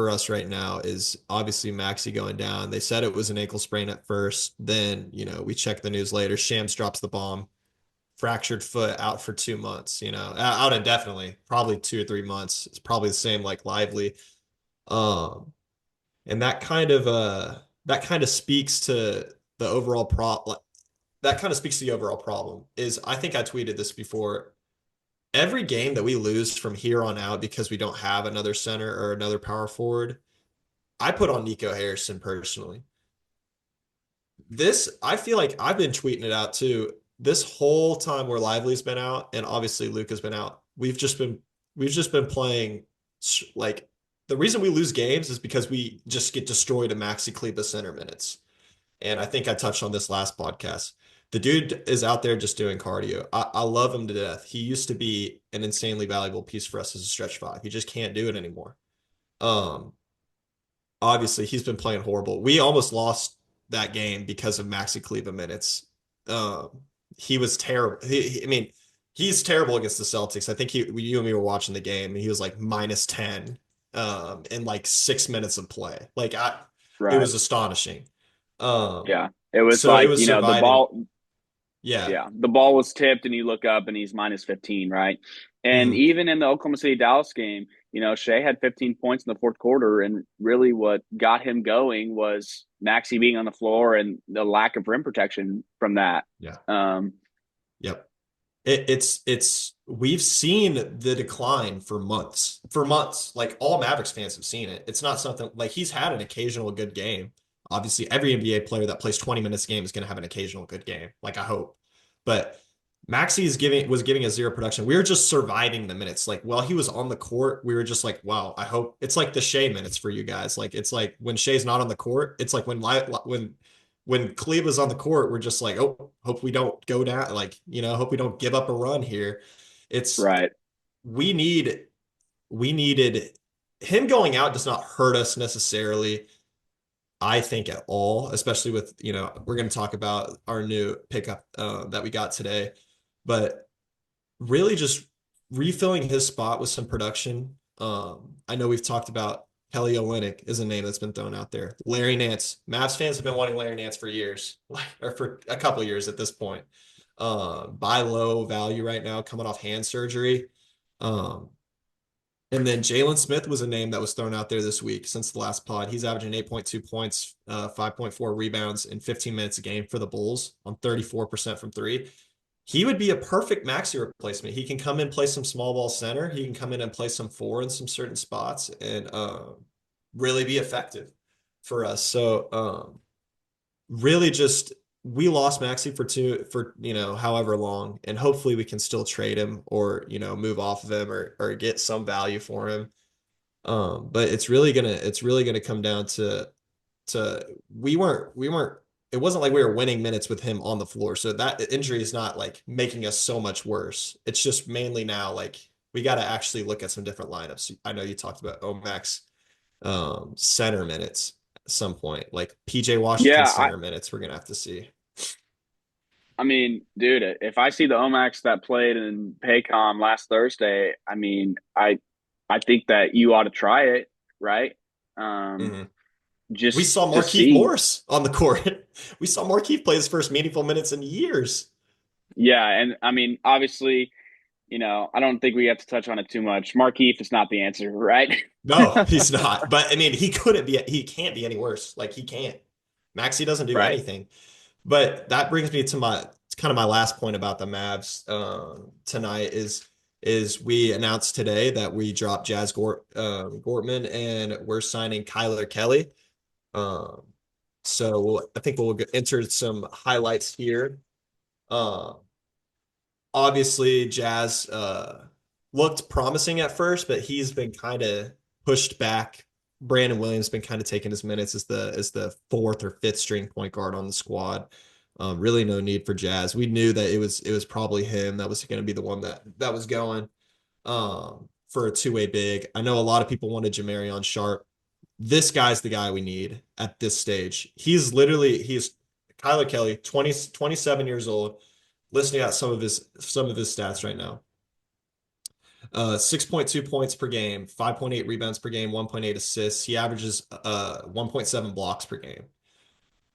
for us right now is obviously Maxi going down. They said it was an ankle sprain at first. Then, we check the news later. Shams drops the bomb, fractured foot, out for 2 months, out indefinitely, probably 2 or 3 months. It's probably the same like Lively. Um, and that kind of speaks to the overall problem is I think I tweeted this before. Every game that we lose from here on out because we don't have another center or another power forward, I put on Nico Harrison personally. I feel like I've been tweeting it out too. This whole time where Lively's been out and obviously Luka's been out, we've just been playing like the reason we lose games is because we just get destroyed in Maxi Kleber center minutes. And I think I touched on this last podcast. The dude is out there just doing cardio. I love him to death. He used to be an insanely valuable piece for us as a stretch five. He just can't do it anymore. Um, Obviously he's been playing horrible. We almost lost that game because of Maxi Kleber minutes. Um, he was terrible. I mean, he's terrible against the Celtics. I think you and me were watching the game, and he was like -10 in like 6 minutes of play. It Right. was astonishing. Um, Yeah. It was so it like, was the surviving. ball, Yeah. yeah, the ball was tipped and you look up and he's minus 15, right? And Mhm. even in the Oklahoma City Dallas game, Shea had 15 points in the fourth quarter. And really what got him going was Maxi being on the floor and the lack of rim protection from that. Yeah. Um, Yep. It's we've seen the decline for months. For months. Like all Mavericks fans have seen it. It's not something like he's had an occasional good game. Obviously, every NBA player that plays 20 minutes a game is going to have an occasional good game. Like I hope. But Maxi was giving us zero production. We were just surviving the minutes. Like while he was on the court, we were just like, wow, I hope it's like the Shea minutes for you guys. Like it's like when Shea's not on the court, it's like when Cleve is on the court, we're just like, oh, hope we don't go down. Like, hope we don't give up a run here. It's right. we need we needed him going out does not hurt us necessarily, I think at all, especially with, we're going to talk about our new pickup that we got today, but really just refilling his spot with some production. I know we've talked about Kelly Olynyk is a name that's been thrown out there. Larry Nance. Mavs fans have been wanting Larry Nance for years, or for a couple of years at this point. Buy low value right now, coming off hand surgery. Um, and then Jalen Smith was a name that was thrown out there this week since the last pod. He's averaging 8.2 points, 5.4 rebounds in 15 minutes a game for the Bulls on 34% from three. He would be a perfect Maxi replacement. He can come in, play some small ball center. He can come in and play some four in some certain spots and really be effective for us. So really just we lost Maxi for however long, and hopefully we can still trade him or move off of him or get some value for him. But it's really gonna come down to we weren't it wasn't like we were winning minutes with him on the floor. So that injury is not like making us so much worse. It's just mainly now like we got to actually look at some different lineups. I know you talked about Omax center minutes at some point, like PJ Washington Yeah. center minutes. We're gonna have to see. I mean, dude, if I see the Omax that played in Paycom last Thursday, I mean, I think that you ought to try it, right? Um, Mhm. We just saw to Markeith see. Morris on the court. We saw Markeith play his first meaningful minutes in years. Yeah, and I mean, obviously, I don't think we have to touch on it too much. Markeith is not the answer, right? No, he's not. But I mean, he can't be any worse. Like he can't. Maxi doesn't do Right. anything. But that brings me to my last point about the Mavs tonight is we announced today that we dropped Gortman and we're signing Kylor Kelley. Um, I think we'll enter some highlights here. Um, Obviously, Jazz looked promising at first, but he's been kind of pushed back. Brandon Williams been kind of taking his minutes as the fourth or fifth string point guard on the squad. Really, no need for Jazz. We knew that it was probably him that was going to be the one that was going for a two-way big. I know a lot of people wanted Jamarion Sharp. This guy's the guy we need at this stage. He's Kylor Kelley, 27 years old. Listening at some of his stats right now. 6.2 points per game, 5.8 rebounds per game, 1.8 assists. He averages 1.7 blocks per game.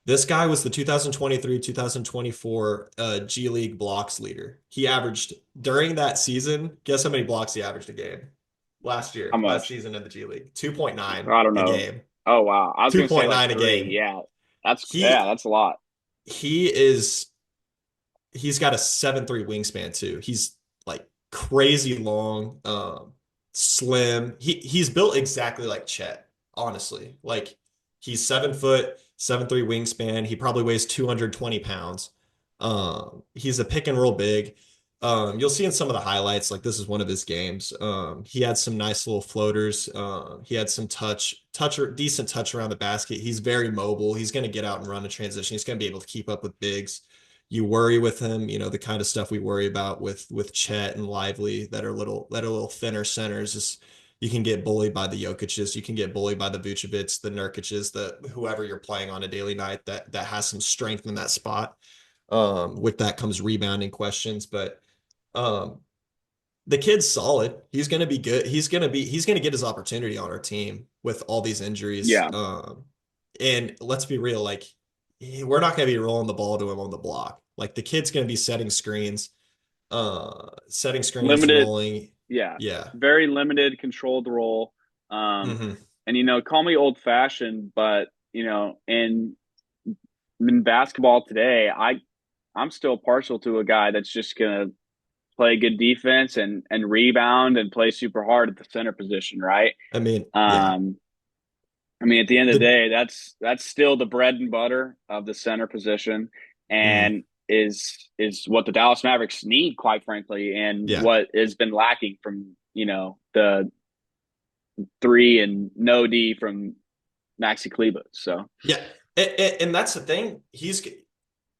This guy was the 2023-2024 G League blocks leader. He averaged during that season, guess how many blocks he averaged a game How last much? season in the G League? 2.9 I don't a know. game. Oh wow, I was gonna say like 2.9 a three. game. Yeah, He that's a lot. he is he's got a 7'3" wingspan too. He's like crazy long, slim. He's built exactly like Chet, honestly. Like he's 7 foot, 7'3" wingspan. He probably weighs 220 pounds. He's a pick and roll big. You'll see in some of the highlights, like this is one of his games. He had some nice little floaters. He had some decent touch around the basket. He's very mobile. He's going to get out and run a transition. He's going to be able to keep up with bigs. You worry with him, the kind of stuff we worry about with Chet and Lively that are a little thinner centers. Is you can get bullied by the Jokic's, you can get bullied by the Vucevic's, the Nurkic's, the whoever you're playing on a daily night that has some strength in that spot. With that comes rebounding questions, but um, the kid's solid. He's going to be good. He's going to get his opportunity on our team with all these injuries. Yeah, And let's be real, like we're not going to be rolling the ball to him on the block. Like the kid's going to be setting screens, limited. rolling. Yeah, Yeah. very limited, controlled role. Um, Hmm. and call me old fashioned, but in basketball today, I'm still partial to a guy that's just gonna play good defense and rebound and play super hard at the center position, right? I mean, yeah. Um, at the end of the The day, that's still the bread and butter of the center position, mhm, and is what the Dallas Mavericks need, quite frankly, and yeah. what has been lacking from the three and no D from Maxi Kleber. So Yeah. And that's the thing. He's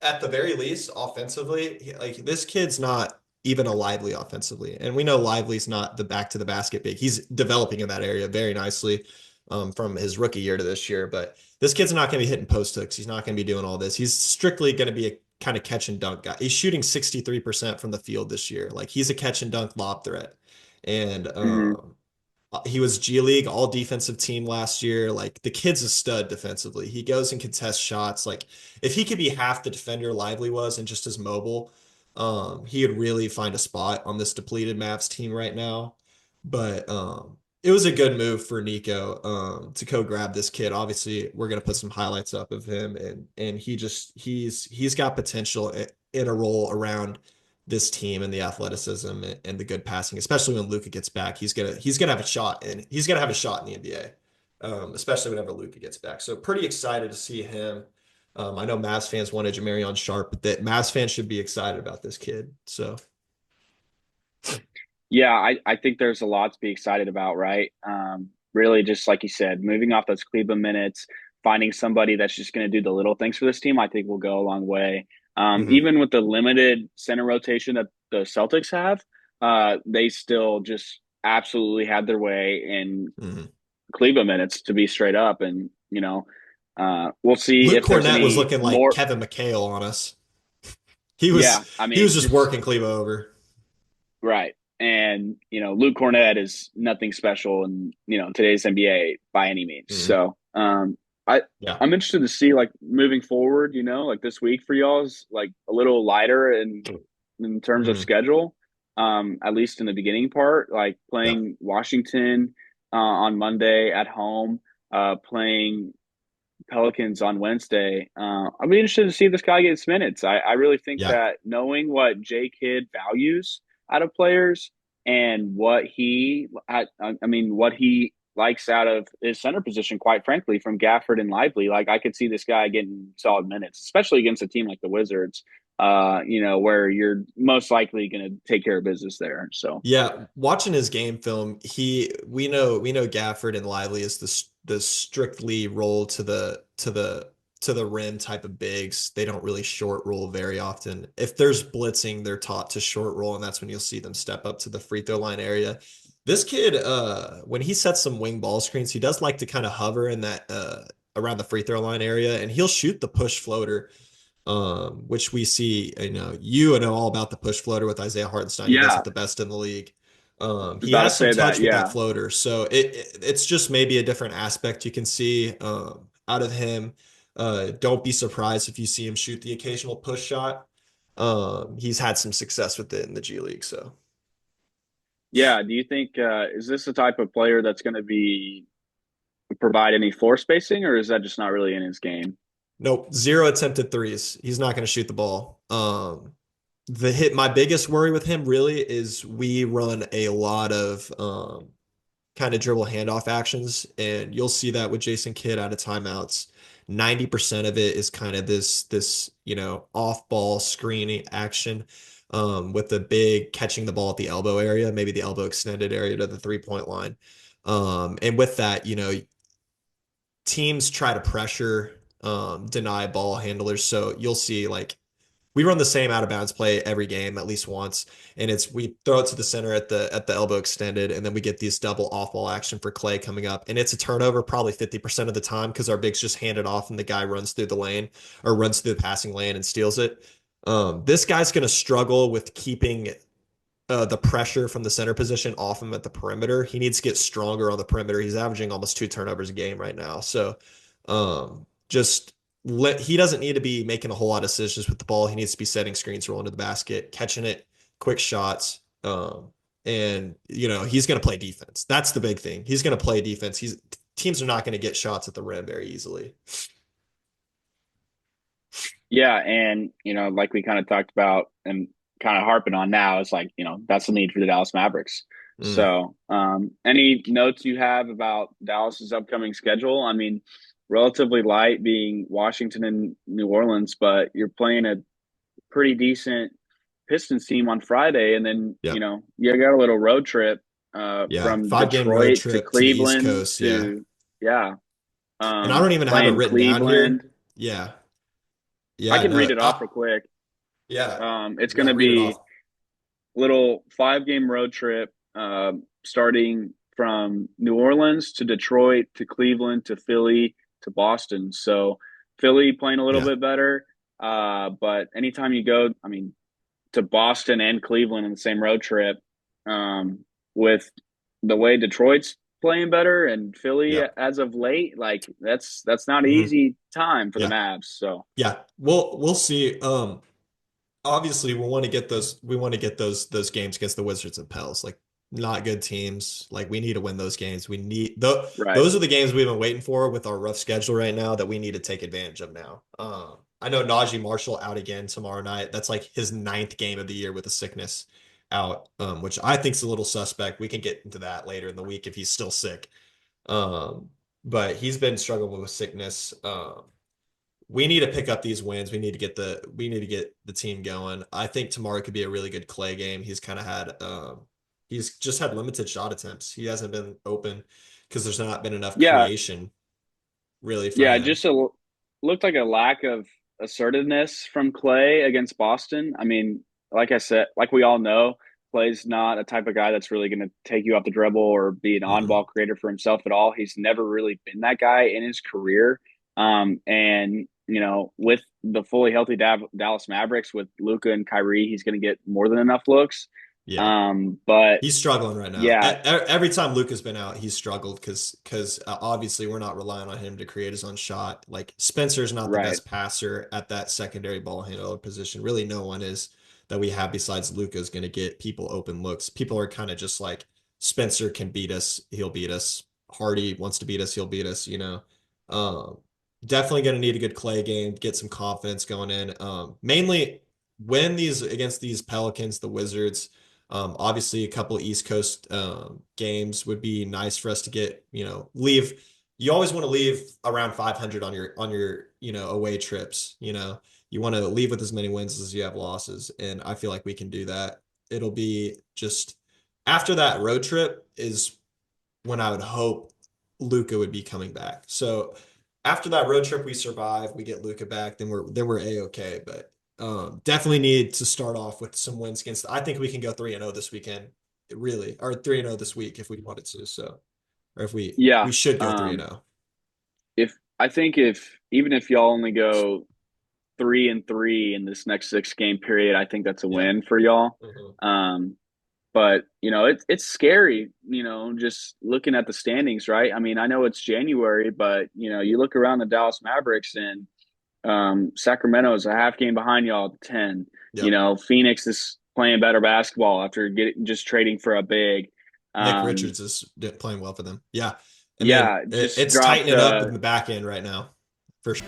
at the very least offensively, like this kid's not even a lively offensively. And we know Lively's not the back to the basket big. He's developing in that area very nicely from his rookie year to this year. But this kid's not going to be hitting post hooks. He's not going to be doing all this. He's strictly going to be a kind of catch and dunk guy. He's shooting 63% from the field this year. Like he's a catch and dunk lob threat. And mhm. he was G League all defensive team last year. Like the kid's a stud defensively. He goes and contests shots. Like if he could be half the defender Lively was and just as mobile, he would really find a spot on this depleted Mavs team right now. But it was a good move for Nico to go grab this kid. Obviously, we're gonna put some highlights up of him, and he's got potential in a role around this team and the athleticism and the good passing, especially when Luka gets back. He's gonna have a shot, and he's gonna have a shot in the NBA, especially whenever Luka gets back. So pretty excited to see him. I know Mavs fans wanted Jamarion Sharp, but that Mavs fans should be excited about this kid. So Yeah, I think there's a lot to be excited about, right? Really, just like you said, moving off those Cleveland minutes, finding somebody that's just going to do the little things for this team, I think will go a long way. mhm. Even with the limited center rotation that the Celtics have, they still just absolutely had their way in Mhm. Cleveland minutes, to be straight up. And, we'll see Luke if there's Cornett was any looking like more. Kevin McHale on us. He Yeah, was I he was mean, just just working Cleva over. right. And, Luke Cornett is nothing special in, today's NBA by any means. Mhm. So, I, Yeah. I'm interested to see like moving forward, like this week for y'all is like a little lighter in terms of Mhm. schedule. At least in the beginning part, like Yeah. playing Washington, on Monday at home, playing Pelicans on Wednesday. I'll be interested to see if this guy gets minutes. I really think Yeah. that knowing what J Kidd values out of players and what he likes out of his center position, quite frankly, from Gafford and Lively, like I could see this guy getting solid minutes, especially against a team like the Wizards. Where you're most likely going to take care of business there. So Yeah, watching his game film, we know Gafford and Lively is the strictly roll to the rim type of bigs. They don't really short roll very often. If there's blitzing, they're taught to short roll, and that's when you'll see them step up to the free throw line area. This kid, when he sets some wing ball screens, he does like to kind of hover in that around the free throw line area, and he'll shoot the push floater, which we see, you know all about the push floater with Isaiah Hartenstein. He does yeah, it the best in the league. Was He about to has some say that. touch with that Yeah. floater, so it's just maybe a different aspect you can see out of him. Don't be surprised if you see him shoot the occasional push shot. He's had some success with it in the G League, so Yeah. Do you think is this the type of player that's going to be provide any floor spacing, or is that just not really in his game? nope, zero attempted threes. He's not going to shoot the ball. My biggest worry with him really is we run a lot of kind of dribble handoff actions, and you'll see that with Jason Kidd out of timeouts. 90% of it is kind of this off ball screening action with the big catching the ball at the elbow area, maybe the elbow extended area to the 3-point line. And with that, teams try to pressure, deny ball handlers. So you'll see like we run the same out of bounds play every game at least once, and it's we throw it to the center at the elbow extended, and then we get these double off ball action for Clay coming up, and it's a turnover probably 50% of the time because our bigs just hand it off and the guy runs through the lane or runs through the passing lane and steals it. This guy's going to struggle with keeping the pressure from the center position off him at the perimeter. He needs to get stronger on the perimeter. He's averaging almost 2 turnovers a game right now. So just he doesn't need to be making a whole lot of decisions with the ball. He needs to be setting screens, rolling to the basket, catching it, quick shots. And he's going to play defense. That's the big thing. He's going to play defense. Teams are not going to get shots at the rim very easily. Yeah, and like we kind of talked about and kind of harping on now, it's like that's the need for the Dallas Mavericks. Mm, So, any notes you have about Dallas's upcoming schedule? I mean, relatively light being Washington and New Orleans, but you're playing a pretty decent Pistons team on Friday, and then yeah. you got a little road trip Yeah. from 5 game road Detroit to trip to the East Cleveland Coast. Yeah. to yeah, And I don't even have it playing written down Cleveland. here. Yeah. I Yeah. can read No. it off real quick. Yeah. It's going Yeah. to Read it be off. little 5 game road trip, starting from New Orleans to Detroit to Cleveland to Philly to Boston. So Philly playing a little Yeah. bit better, but anytime you go, I mean, to Boston and Cleveland in the same road trip, with the way Detroit's playing better and Philly Yeah. as of late, like that's not an Hmm. easy time for the Yeah. Mavs. So Yeah. We'll see. Obviously we want to get those games against the Wizards and Pels. Like not good teams. Like we need to win those games. right, Those are the games we've been waiting for with our rough schedule right now that we need to take advantage of now. I know Najee Marshall out again tomorrow night. That's like his ninth game of the year with a sickness out, which I think is a little suspect. We can get into that later in the week if he's still sick. Um, but he's been struggling with sickness. We need to pick up these wins. We need to get the team going. I think tomorrow could be a really good Clay game. He's just had limited shot attempts. He hasn't been open because there's not been enough yeah, creation really for yeah, him. just looked like a lack of assertiveness from Clay against Boston. I mean, like I said, like we all know, Clay's not a type of guy that's really going to take you off the dribble or be an Mm-mm. on-ball creator for himself at all. He's never really been that guy in his career. And with the fully healthy Dallas Mavericks with Luka and Kyrie, he's going to get more than enough looks. Yeah. But He's struggling right now. yeah, Every time Luka's been out, he's struggled because obviously we're not relying on him to create his own shot. Like Spencer's not the right, best passer at that secondary ball handler position. Really, no one is that we have besides Luka is going to get people open looks. People are kind of just like Spencer can beat us, he'll beat us. Hardy wants to beat us, he'll beat us. Um, Definitely going to need a good Clay game, get some confidence going in. Mainly win these against these Pelicans, the Wizards. Obviously, a couple of East Coast games would be nice for us to get. Leave. You always want to leave around 500 on your away trips. You want to leave with as many wins as you have losses, and I feel like we can do that. It'll be just after that road trip is when I would hope Luca would be coming back. So after that road trip we survive, we get Luca back, then we're a-okay. But definitely need to start off with some wins against. I think we can go 3-0 this weekend, really, or 3-0 this week if we wanted to. So, or if we yeah. should go 3-0. If I think if even if y'all only go 3-3 in this next 6 game period, I think that's a Yeah. win for y'all. Mhm. Um, But it's scary, just looking at the standings, right? I mean, I know it's January, but you look around the Dallas Mavericks and Sacramento is a half game behind y'all at 10. Yep. Phoenix is playing better basketball after just trading for a big. Nick Um, Richards is playing well for them. Yeah. I mean, yeah, just it's dropped tightening up in the back end right now, for sure.